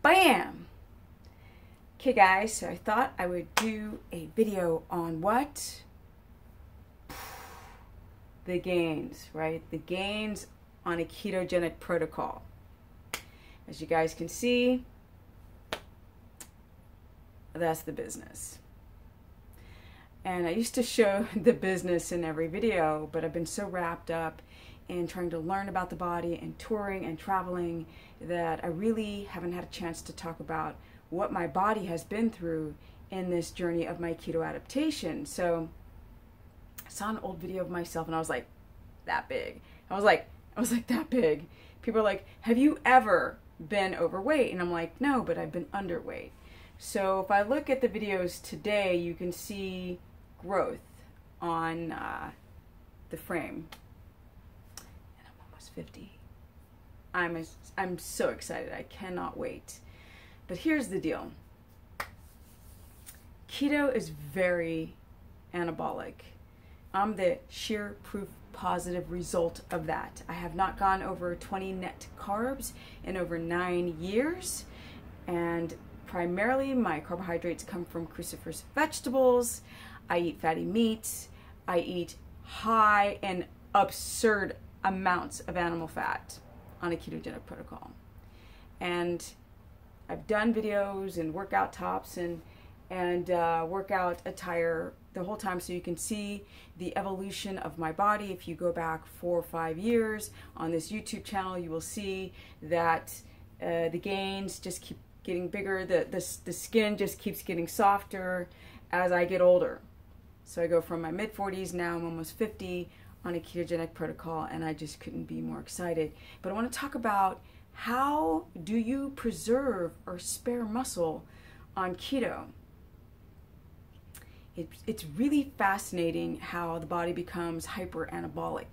Bam! Okay guys, so I thought I would do a video on what? The gains, right? The gains on a ketogenic protocol. As you guys can see, that's the business. And I used to show the business in every video, but I've been so wrapped up in trying to learn about the body and touring and traveling that I really haven't had a chance to talk about what my body has been through in this journey of my keto adaptation. So I saw an old video of myself and I was like, that big. I was like that big. People are like, have you ever been overweight? And I'm like, no, but I've been underweight. So if I look at the videos today, you can see growth on the frame. And I'm almost 50. I'm so excited. I cannot wait. But here's the deal. Keto is very anabolic. I'm the sheer proof positive result of that. I have not gone over 20 net carbs in over 9 years, and primarily my carbohydrates come from cruciferous vegetables. I eat fatty meats. I eat high and absurd amounts of animal fat on a ketogenic protocol. And I've done videos and workout tops and workout attire the whole time, so you can see the evolution of my body. If you go back 4 or 5 years on this YouTube channel, you will see that the gains just keep getting bigger. The skin just keeps getting softer as I get older. So I go from my mid-40s, now I'm almost 50 on a ketogenic protocol, and I just couldn't be more excited. But I want to talk about how do you preserve or spare muscle on keto. It's really fascinating how the body becomes hyper-anabolic.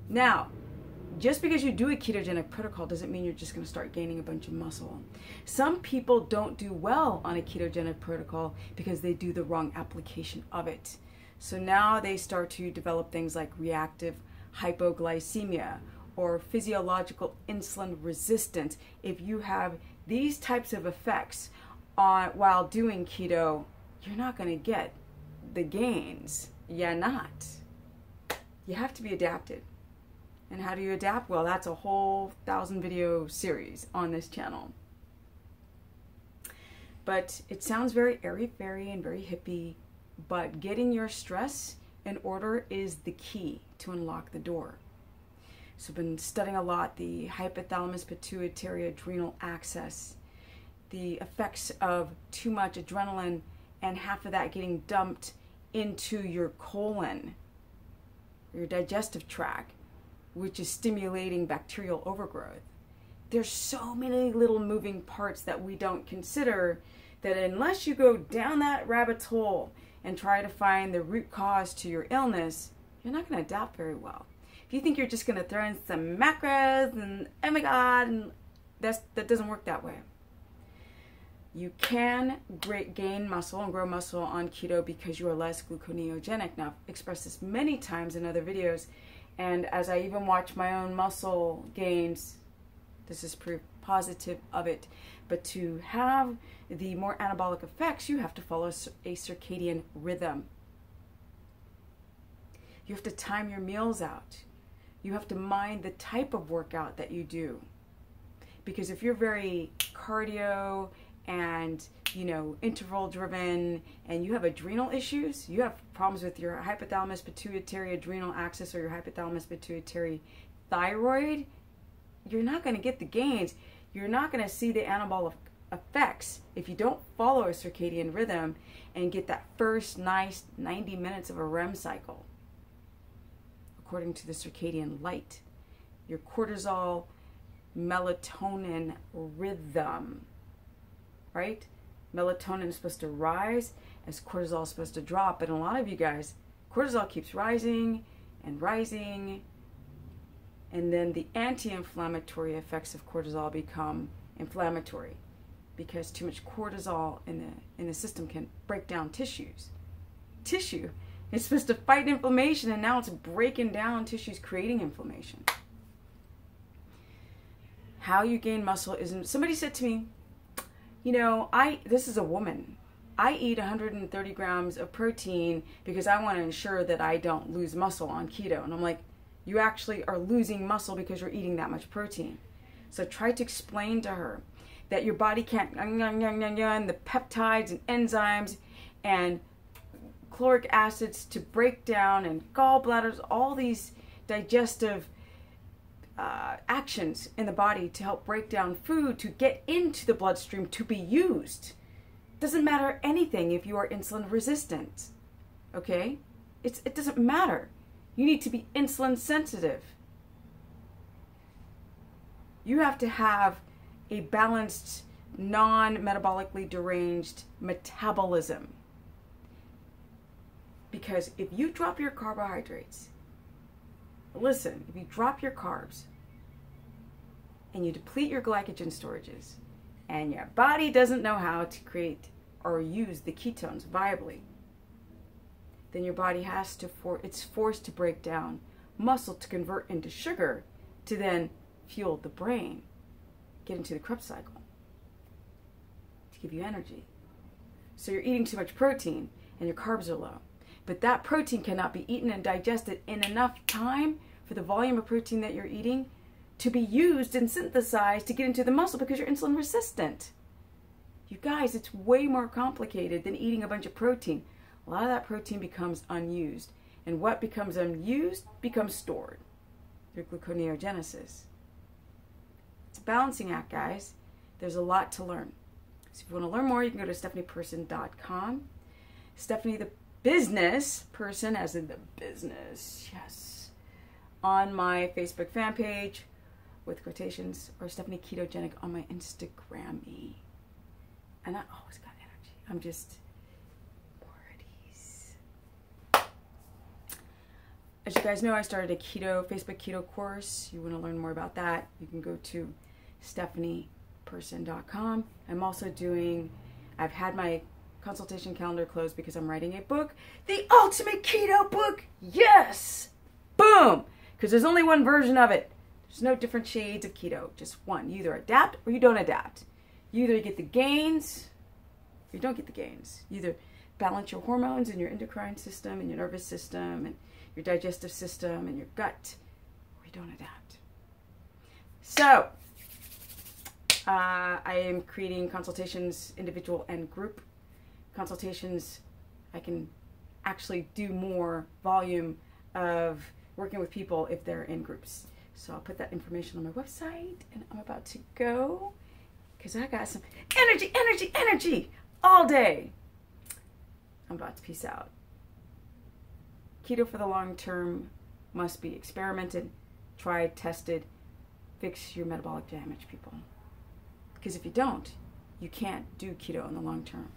Now, just because you do a ketogenic protocol doesn't mean you're just going to start gaining a bunch of muscle. Some people don't do well on a ketogenic protocol because they do the wrong application of it. So now they start to develop things like reactive hypoglycemia or physiological insulin resistance. If you have these types of effects while doing keto, you're not going to get the gains. You're not. You have to be adapted. And how do you adapt? Well, that's a whole 1,000 video series on this channel. But it sounds very airy-fairy and very hippie, but getting your stress in order is the key to unlock the door. So I've been studying a lot the hypothalamus pituitary adrenal axis, the effects of too much adrenaline and half of that getting dumped into your colon, your digestive tract, which is stimulating bacterial overgrowth. There's so many little moving parts that we don't consider that unless you go down that rabbit hole and try to find the root cause to your illness, you're not going to adapt very well. If you think you're just going to throw in some macros and oh my God, and that doesn't work that way. You can gain muscle and grow muscle on keto because you are less gluconeogenic. Now, I've expressed this many times in other videos, and as I even watch my own muscle gains, this is proof positive of it. But to have the more anabolic effects, you have to follow a circadian rhythm. You have to time your meals out. You have to mind the type of workout that you do. Because if you're very cardio and interval driven and you have adrenal issues, you have problems with your hypothalamus pituitary adrenal axis or your hypothalamus pituitary thyroid, you're not going to get the gains. You're not going to see the anabolic effects if you don't follow a circadian rhythm and get that first nice 90 minutes of a REM cycle according to the circadian light, your cortisol melatonin rhythm, right? Melatonin is supposed to rise as cortisol is supposed to drop. But in a lot of you guys, cortisol keeps rising and rising, and then the anti-inflammatory effects of cortisol become inflammatory because too much cortisol in the system can break down tissues. Tissue is supposed to fight inflammation, and now it's breaking down tissues, creating inflammation. how you gain muscle isn't. Somebody said to me, you know, this is a woman. I eat 130 grams of protein because I want to ensure that I don't lose muscle on keto. And I'm like, you actually are losing muscle because you're eating that much protein. So try to explain to her that your body can't, the peptides and enzymes and caloric acids to break down, and gallbladders, all these digestive actions in the body to help break down food to get into the bloodstream to be used. Doesn't matter anything if you are insulin resistant, okay? It doesn't matter. You need to be insulin sensitive. You have to have a balanced, non-metabolically deranged metabolism. Because if you drop your carbohydrates, listen, if you drop your carbs and you deplete your glycogen storages and your body doesn't know how to create or use the ketones viably, then your body has to, it's forced to break down muscle to convert into sugar to then fuel the brain, get into the Krebs cycle, to give you energy. So you're eating too much protein and your carbs are low. But that protein cannot be eaten and digested in enough time for the volume of protein that you're eating to be used and synthesized to get into the muscle because you're insulin resistant. You guys, it's way more complicated than eating a bunch of protein. A lot of that protein becomes unused. And what becomes unused becomes stored through gluconeogenesis. It's a balancing act, guys. There's a lot to learn. So if you want to learn more, you can go to stephanieperson.com. Stephanie the business person, as in the business, yes, on my Facebook fan page with quotations, or Stephanie Ketogenic on my Instagram-y. And I always got energy. I'm just wordies. As you guys know, I started a Facebook keto course. You want to learn more about that, you can go to stephanieperson.com. I'm also doing, I've had my consultation calendar closed because I'm writing a book, the ultimate keto book. Yes, boom, because there's only one version of it. There's no different shades of keto, just one. You either adapt or you don't adapt. You either get the gains or you don't get the gains. You either balance your hormones and your endocrine system and your nervous system and your digestive system and your gut, or you don't adapt. So I am creating consultations, individual and group consultations. I can actually do more volume of working with people if they're in groups. So I'll put that information on my website, and I'm about to go because I got some energy all day. I'm about to peace out. Keto for the long term must be experimented, tried, tested. Fix your metabolic damage, people. Because if you don't, you can't do keto in the long term.